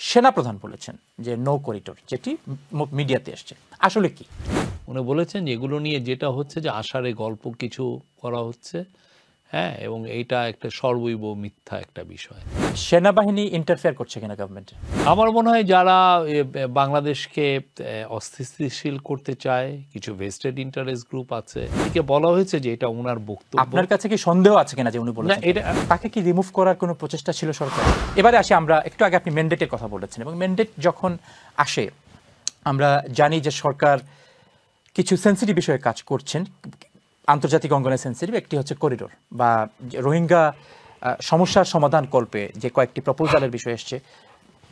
সেনাপ্রধান বলেছেন যে নো করিডোর, যেটি মিডিয়াতে এসছে, আসলে কি? উনি বলেছেন এগুলো নিয়ে যেটা হচ্ছে যে আষাঢ়ে গল্প কিছু করা হচ্ছে, হ্যাঁ, এবং এইটা একটা সর্বৈব মিথ্যা একটা বিষয়। সেনাবাহিনী ইন্টারফেয়ার করছে কিনা গভর্নমেন্টে? আমার মনে হয় যারা বাংলাদেশকে অস্থিতিশীল করতে চায়, কিছু ভেস্টেড ইন্টারেস্ট গ্রুপ আছে, একে বলা হয়েছে যে এটা ওনার বক্তব্য। আপনার কাছে কি সন্দেহ আছে কিনা যে উনি বলেছেন এটা? তাকে কি রিমুভ করার কোনো প্রচেষ্টা ছিল সরকার? এবারে আসি, আমরা একটু আগে আপনি ম্যান্ডেটের কথা বলেছেন, এবং ম্যান্ডেট যখন আসে আমরা জানি যে সরকার কিছু সেন্সিটিভ বিষয়ে কাজ করছেন, আন্তর্জাতিক অঙ্গনে সেন্সিটিভ। একটি হচ্ছে করিডোর বা রোহিঙ্গা সমস্যার সমাধান কল্পে যে কয়েকটি প্রপোজালের বিষয় এসছে।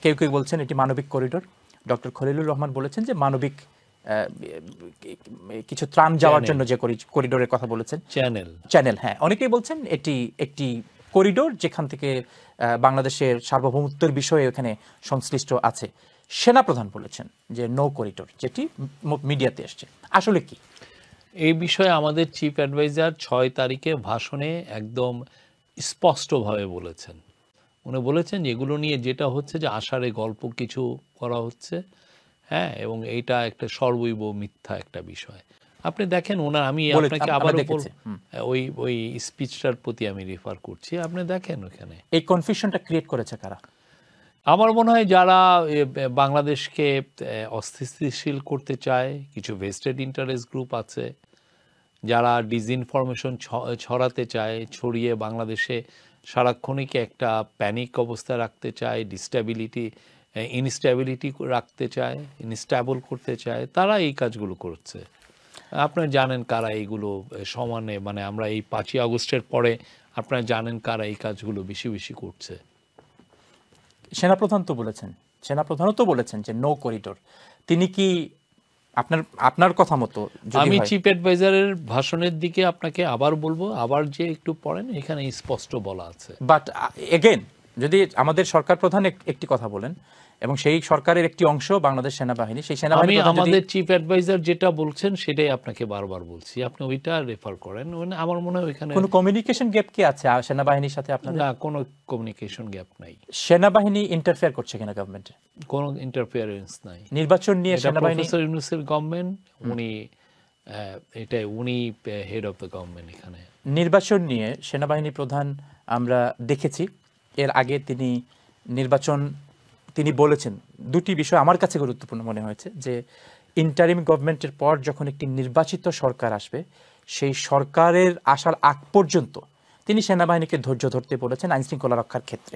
কেউ কেউ বলছেন এটি মানবিক করিডোর। ডক্টর খলিলুর রহমান বলেছেন যে মানবিক কিছু ত্রাণ যাওয়ার জন্য যে করিডোরের কথা বলেছেন, চ্যানেল। হ্যাঁ, অনেকেই বলছেন এটি একটি করিডোর যেখান থেকে বাংলাদেশের সার্বভৌমত্বের বিষয়ে এখানে সংশ্লিষ্ট আছে। সেনাপ্রধান বলেছেন যে নো করিডোর, যেটি মিডিয়াতে এসছে, আসলে কি? এই বিষয়ে আমাদের চিফ অ্যাডভাইজার 6 তারিখে ভাষণে একদম স্পষ্টভাবে বলেছেন। উনি বলেছেন এগুলো নিয়ে যেটা হচ্ছে যে আষাঢ়ে গল্প কিছু করা হচ্ছে, হ্যাঁ, এবং এইটা একটা সর্বৈব মিথ্যা একটা বিষয়। আপনি দেখেন ওনার, আমি আপনাকে আবার ওই স্পিচটার প্রতি আমি রেফার করছি, আপনি দেখেন ওখানে এই কনফিউশনটা ক্রিয়েট করেছে কারা? আমার মনে হয় যারা বাংলাদেশকে অস্থিতিশীল করতে চায়, কিছু ভেস্টেড ইন্টারেস্ট গ্রুপ আছে, যারা ডিসইনফরমেশন ছড়াতে চায়, ছড়িয়ে বাংলাদেশে সারাক্ষণিককে একটা প্যানিক অবস্থায় রাখতে চায়, ইনস্ট্যাবিলিটি রাখতে চায়, ইনস্ট্যাবল করতে চায়, তারা এই কাজগুলো করছে। আপনারা জানেন কারা এইগুলো সমানে, মানে আমরা এই 5ই আগস্টের পরে আপনারা জানেন কারা এই কাজগুলো বেশি বেশি করছে। সেনাপ্রধানও তো বলেছেন যে নো করিডোর। তিনি কি আপনার কথা মতো? আমি চিফ অ্যাডভাইজারের ভাষণের দিকে আপনাকে আবার বলবো, আবার যে একটু পড়েন, এখানে স্পষ্ট বলা আছে। বাট এগেন, যদি আমাদের সরকার প্রধান একটি কথা বলেন এবং সেই সরকারের একটি অংশ বাংলাদেশ সেনাবাহিনী, সেই সেনাবাহিনী আমাদের চিফ অ্যাডভাইজার যেটা বলছেন সেটাই আপনাকে বারবার বলছি, আপনি ওইটা রেফার করেন। আমার মনে হয় ওইখানে কোনো কমিউনিকেশন গ্যাপ কি আছে সেনাবাহিনীর সাথে আপনাদের? না, কোনো কমিউনিকেশন গ্যাপ নাই। সেনাবাহিনী ইন্টারফেয়ার করছে কিনা গভর্নমেন্টে? কোনো ইন্টারফেয়ারেন্স নাই। নির্বাচন নিয়ে সেনাবাহিনী, প্রফেসর ইউনূসের গভর্নমেন্ট, উনি হেড অফ দ্য গভর্নমেন্ট। এখানে নির্বাচন নিয়ে সেনাবাহিনী প্রধান আমরা দেখেছি এর আগে তিনি বলেছেন দুটি বিষয় আমার কাছে গুরুত্বপূর্ণ মনে হয়েছে, যে ইন্টারিম গভর্নমেন্টের পর যখন একটি নির্বাচিত সরকার আসবে, সেই সরকারের আসার আগ পর্যন্ত তিনি সেনাবাহিনীকে ধৈর্য ধরতে বলেছেন আইন শৃঙ্খলা রক্ষার ক্ষেত্রে।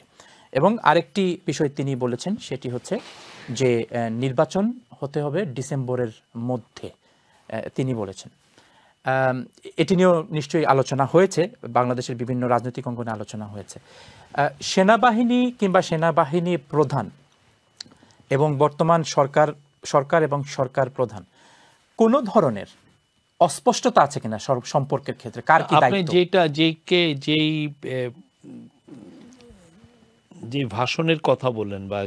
এবং আরেকটি বিষয় তিনি বলেছেন, সেটি হচ্ছে যে নির্বাচন হতে হবে ডিসেম্বরের মধ্যে, তিনি বলেছেন। এটি নিয়েও নিশ্চয়ই আলোচনা হয়েছে, বাংলাদেশের বিভিন্ন রাজনৈতিক অঙ্গনে আলোচনা হয়েছে। সেনাবাহিনী কিংবা সেনাবাহিনী প্রধান এবং বর্তমান সরকার এবং সরকার প্রধান কোনো ধরনের অস্পষ্টতা আছে কিনা সম্পর্কের ক্ষেত্রে? কার কি দায়িত্ব? যে ভাষণের কথা বললেন বা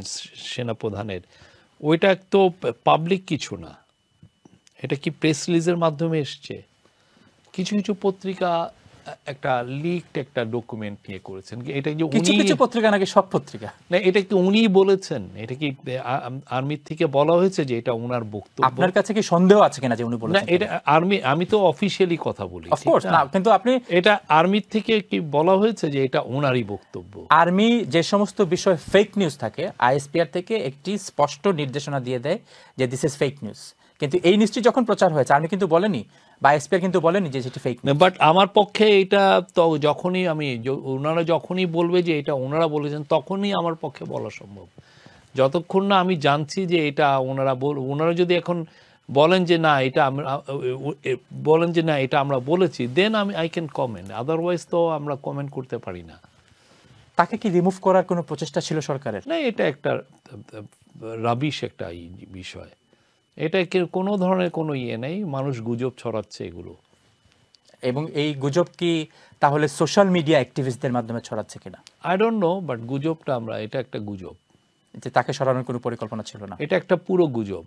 সেনাপ্রধানের, ওইটা তো পাবলিক কিছু না, এটা কি প্রেস রিলিজের মাধ্যমে এসছে? কিছু কিছু পত্রিকা একটা লিকড একটা ডকুমেন্ট নিয়ে করেছেন। এটা কি কিছু কিছু পত্রিকা নাকি সব পত্রিকা? না, এটা কি উনি বলেছেন? এটা কি আর্মির থেকে বলা হয়েছে যে এটা ওনার বক্তব্য? আপনার কাছে কি সন্দেহ আছে কিনা যে উনি বলেছেন? না, এটা আমি তো অফিশিয়ালি কথা বলি, অফকোর্স না, কিন্তু আপনি এটা আর্মির থেকে কি বলা হয়েছে যে এটা ওনারই বক্তব্য? আর্মি যে সমস্ত বিষয় ফেক নিউজ থাকে, আইএসপিআর থেকে একটি স্পষ্ট নির্দেশনা দিয়ে দেয় যে দিস ইজ ফেক নিউজ। কিন্তু এই নিউজটি যখন প্রচার হয়েছে, আর্মি কিন্তু বলেনি বা আইএসপিআর কিন্তু বলেনি যে সেটি ফেক নিউজ। বাট আমার পক্ষে এটা তো যখনই ওনারা যখনই বলবে যে এটা ওনারা বলেছেন, তখনই আমার পক্ষে বলা সম্ভব। যতক্ষণ না আমি জানছি যে এটা ওনারা যদি এখন বলেন যে না এটা আমরা বলেছি, then I can comment, otherwise তো আমরা কমেন্ট করতে পারি না। তাকে কি রিমুভ করার কোনো প্রচেষ্টা ছিল সরকারের? না, এটা একটা রাবিশ একটা বিষয়। এটা কোনো ধরনের কোনো নেই, মানুষ গুজব ছড়াচ্ছে এগুলো। এবং এই গুজব কি তাহলে সোশ্যাল মিডিয়া অ্যাক্টিভিস্টদের মাধ্যমে ছড়াচ্ছে কিনা? আই ডোন্ট নো, বাট গুজবটা এটা একটা গুজব, যে তাকে সরানোর কোনো পরিকল্পনা ছিল না, এটা একটা পুরো গুজব।